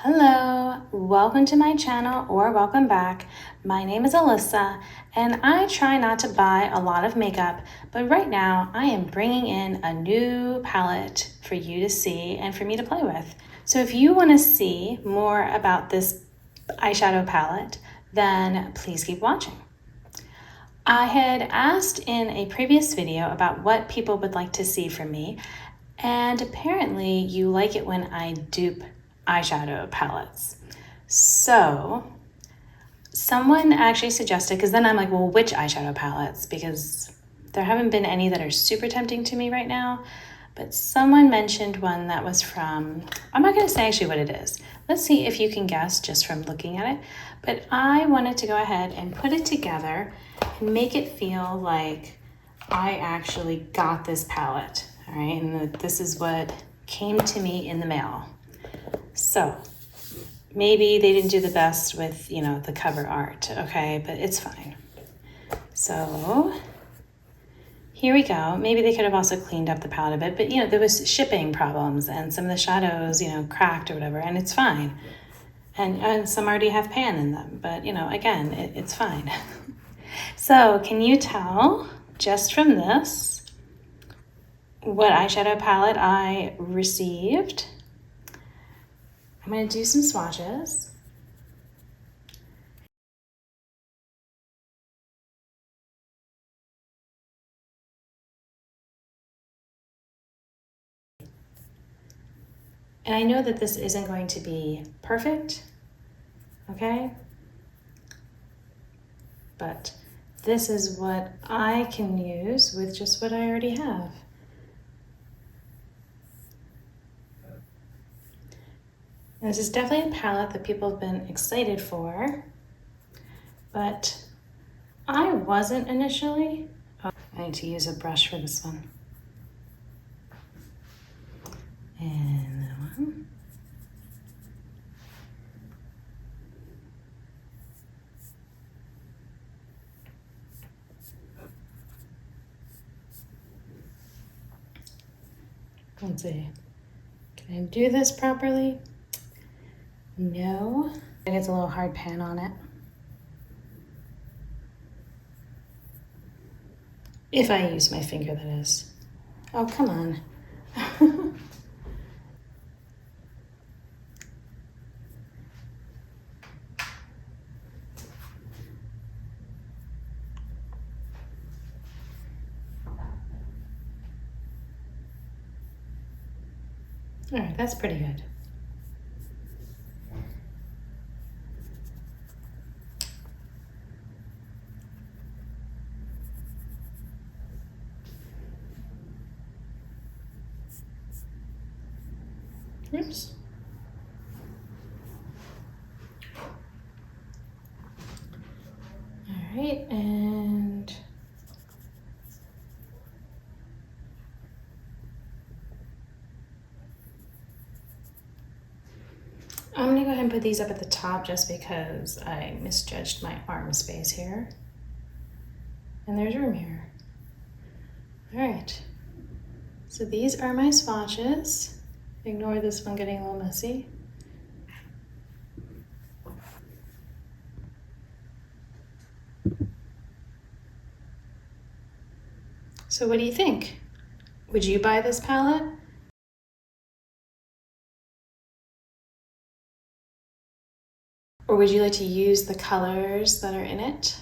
Hello, welcome to my channel or welcome back. My name is Alyssa and I try not to buy a lot of makeup, but right now I am bringing in a new palette for you to see and for me to play with. So if you want to see more about this eyeshadow palette, then please keep watching. I had asked in a previous video about what people would like to see from me, and apparently you like it when I dupe eyeshadow palettes. So someone actually suggested, because then I'm like, well, which eyeshadow palettes? Because there haven't been any that are super tempting to me right now, but someone mentioned one that was from, I'm not going to say actually what it is. Let's see if you can guess just from looking at it. But I wanted to go ahead and put it together and make it feel like I actually got this palette, all right? And this is what came to me in the mail. So maybe they didn't do the best with, the cover art, okay, but it's fine. So here we go. Maybe they could have also cleaned up the palette a bit, but there was shipping problems and some of the shadows, cracked or whatever, and it's fine. And some already have pan in them, but again, it's fine. So can you tell just from this what eyeshadow palette I received? I'm going to do some swatches. And I know that this isn't going to be perfect, okay? But this is what I can use with just what I already have. And this is definitely a palette that people have been excited for, but I wasn't initially. Oh, I need to use a brush for this one. And that one. Let's see. Can I do this properly? No. It gets a little hard pan on it. If I use my finger, that is. Oh, come on. All right, that's pretty good. Oops. All right, and I'm gonna go ahead and put these up at the top just because I misjudged my arm space here. And there's room here. All right, so these are my swatches. Ignore this one getting a little messy. So what do you think? Would you buy this palette? Or would you like to use the colors that are in it?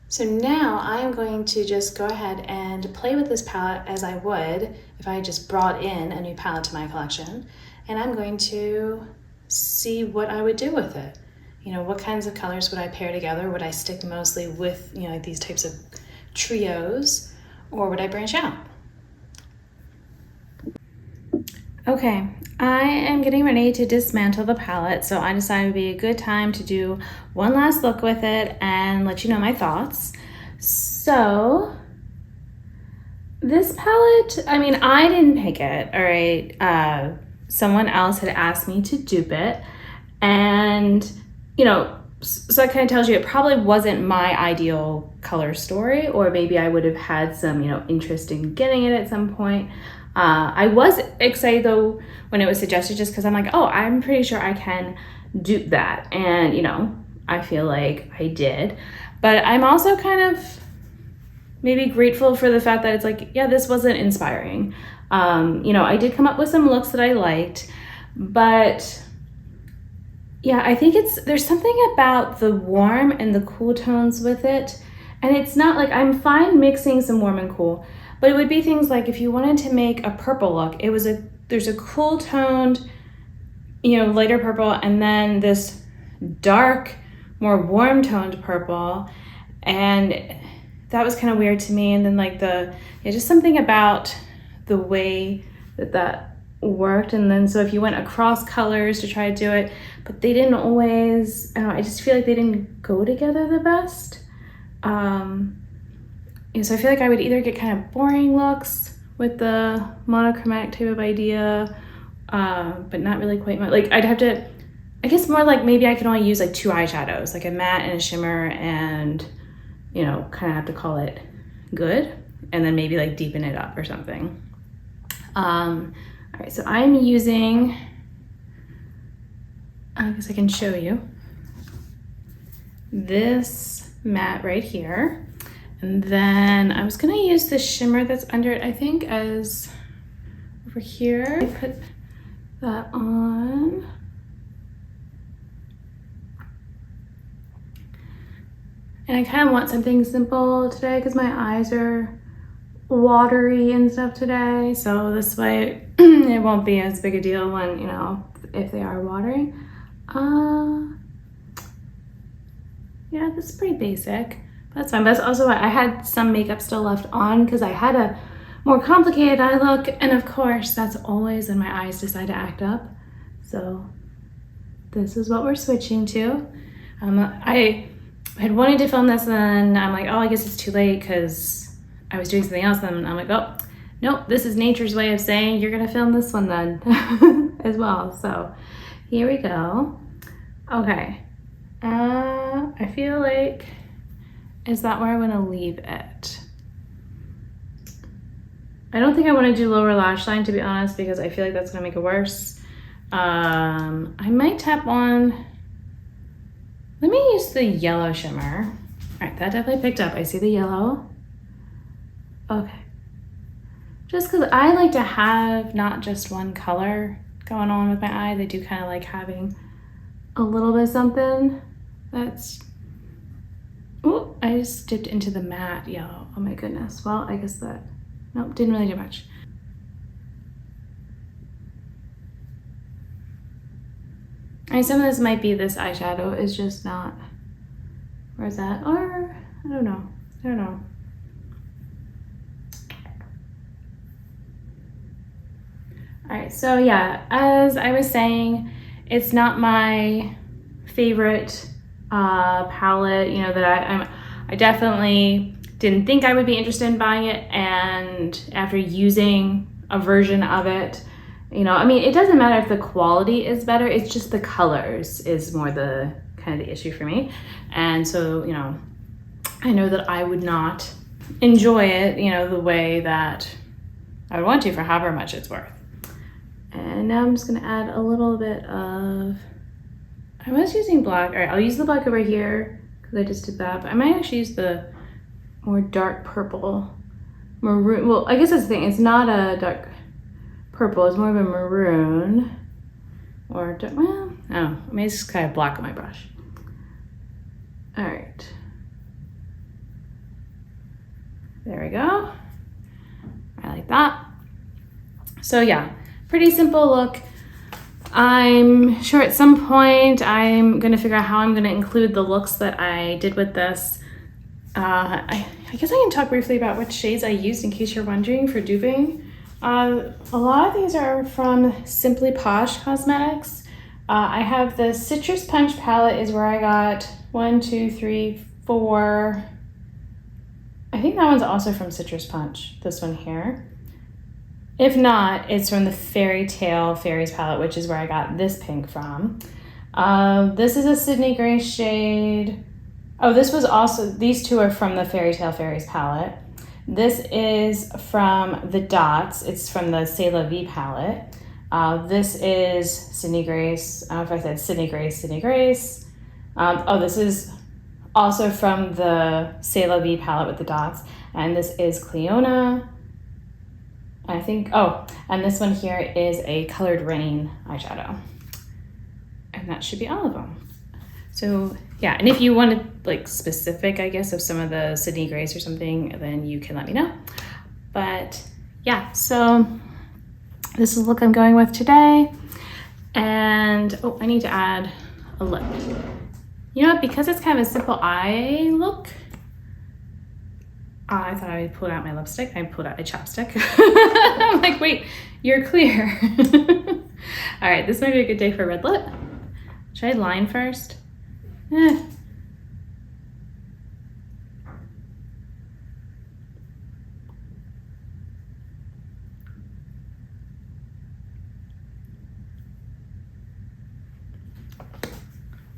So now I'm going to just go ahead and play with this palette as I would if I just brought in a new palette to my collection. And I'm going to see what I would do with it. What kinds of colors would I pair together? Would I stick mostly with, like these types of trios, or would I branch out? Okay, I am getting ready to dismantle the palette, so I decided it would be a good time to do one last look with it and let you know my thoughts. So this palette, I didn't pick it, all right? Someone else had asked me to dupe it, and so it kind of tells you it probably wasn't my ideal color story, or maybe I would have had some interest in getting it at some point. I was excited though when it was suggested, just because I'm like, oh, I'm pretty sure I can dupe that. And, you know, I feel like I did. But I'm also kind of maybe grateful for the fact that it's like, yeah, this wasn't inspiring. You know, I did come up with some looks that I liked, but yeah, I think there's something about the warm and the cool tones with it. And it's not like, I'm fine mixing some warm and cool, but it would be things like if you wanted to make a purple look, there's a cool toned, you know, lighter purple, and then this dark, more warm toned purple. And that was kind of weird to me. And then like just something about the way that worked. And then so if you went across colors to try to do it, but they didn't always, I don't know, I just feel like they didn't go together the best. So I feel like I would either get kind of boring looks with the monochromatic type of idea, but not really quite like I'd have to, I guess more like maybe I could only use like 2 eyeshadows, like a matte and a shimmer, and you know, kind of have to call it good, and then maybe like deepen it up or something. All right, so I'm using, I guess I can show you this matte right here. And then I was gonna use the shimmer that's under it, I think, as over here. I put that on. And I kind of want something simple today because my eyes are watery and stuff today. So this way it won't be as big a deal when, you know, if they are watering. Yeah, this is pretty basic. That's fine, but that's also why I had some makeup still left on because I had a more complicated eye look, and of course that's always when my eyes decide to act up. So this is what we're switching to. I had wanted to film this, and then I'm like, oh, I guess it's too late because I was doing something else, and I'm like, oh, nope, this is nature's way of saying you're gonna film this one then as well. So here we go. Okay, I feel like, is that where I want to leave it? I don't think I want to do lower lash line, to be honest, because I feel like that's going to make it worse. I might tap on, let me use the yellow shimmer. All right, that definitely picked up. I see the yellow. Okay. Just because I like to have not just one color going on with my eyes. I do kind of like having a little bit of something that's, oh, I just dipped into the matte yellow. Oh my goodness. Well, I guess that, nope, didn't really do much. I mean, some of this might be this eyeshadow is just not, where's that? Or, I don't know. All right, so yeah, as I was saying, it's not my favorite palette, you know, that I definitely didn't think I would be interested in buying it, and after using a version of it, you know, I mean, it doesn't matter if the quality is better, it's just the colors is more the kind of the issue for me. And so, you know, I know that I would not enjoy it, you know, the way that I would want to for however much it's worth. And now I'm just gonna add a little bit of, I was using black. All right, I'll use the black over here because I just did that, but I might actually use the more dark purple, maroon. Well, I guess that's the thing, it's not a dark purple, it's more of a maroon, or dark, well, I don't know, I mean, it's just kind of black on my brush. All right, there we go. I like that. So yeah, pretty simple look. I'm sure at some point I'm gonna figure out how I'm gonna include the looks that I did with this. I guess I can talk briefly about which shades I used in case you're wondering for duping. A lot of these are from Simply Posh Cosmetics. I have the Citrus Punch palette is where I got 1, 2, 3, 4. I think that one's also from Citrus Punch, this one here. If not, it's from the Fairy Tale Fairies palette, which is where I got this pink from. This is a Sydney Grace shade. Oh, this was also, these two are from the Fairy Tale Fairies palette. This is from the Dots. It's from the C'est La Vie palette. This is Sydney Grace. I don't know if I said Sydney Grace. This is also from the C'est La Vie palette with the dots. And this is Cleona. I think, and this one here is a Colored Rain eyeshadow. And that should be all of them. So yeah, and if you wanted like specific, I guess, of some of the Sydney Grace or something, then you can let me know. But yeah, so this is the look I'm going with today. And I need to add a lip. You know what, because it's kind of a simple eye look, I thought I would pull out my lipstick. I pulled out a chapstick. I'm like, wait, you're clear. All right, this might be a good day for a red lip. Should I line first?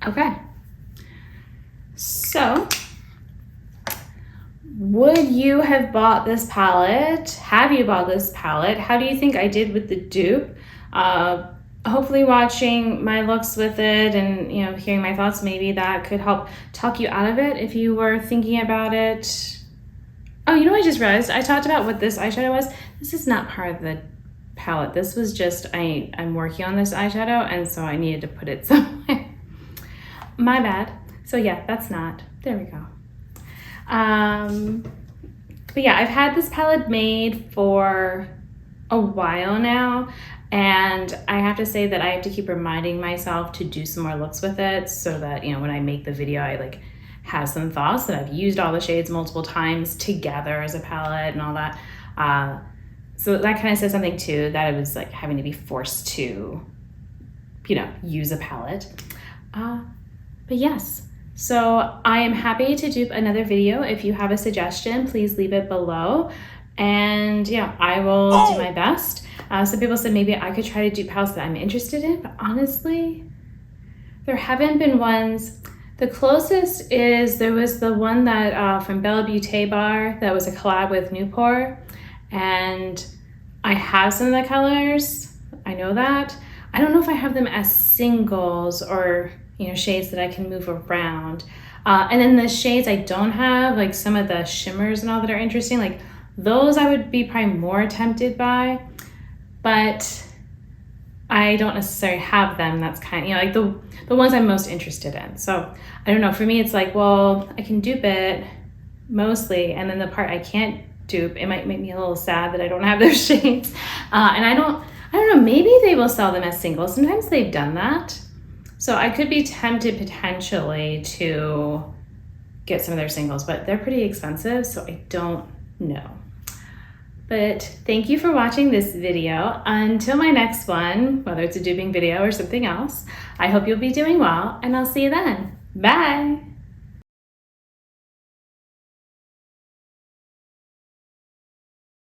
Okay. So, would you have bought this palette? Have you bought this palette? How do you think I did with the dupe? Hopefully watching my looks with it and, you know, hearing my thoughts, maybe that could help talk you out of it if you were thinking about it. Oh, you know, I just realized I talked about what this eyeshadow was. This is not part of the palette. This was just, I'm working on this eyeshadow, and so I needed to put it somewhere. My bad. So yeah, that's not, there we go. But yeah, I've had this palette made for a while now, and I have to say that I have to keep reminding myself to do some more looks with it so that, you know, when I make the video, I like have some thoughts that I've used all the shades multiple times together as a palette and all that. So that kind of says something too, that I was like having to be forced to, you know, use a palette. But yes, so I am happy to dupe another video. If you have a suggestion, please leave it below. And yeah, I will do my best. Some people said maybe I could try to dupe palettes that I'm interested in, but honestly, there haven't been ones. The closest is, there was the one that from Bella Beauté Bar that was a collab with Newport. And I have some of the colors, I know that. I don't know if I have them as singles or, you know, shades that I can move around. And then the shades I don't have, like some of the shimmers and all that are interesting, like those I would be probably more tempted by, but I don't necessarily have them. That's kind of, you know, like the ones I'm most interested in. So I don't know, for me, it's like, well, I can dupe it mostly. And then the part I can't dupe, it might make me a little sad that I don't have those shades. And I don't know, maybe they will sell them as singles. Sometimes they've done that. So I could be tempted potentially to get some of their singles, but they're pretty expensive, so I don't know. But thank you for watching this video. Until my next one, whether it's a duping video or something else, I hope you'll be doing well, and I'll see you then. Bye.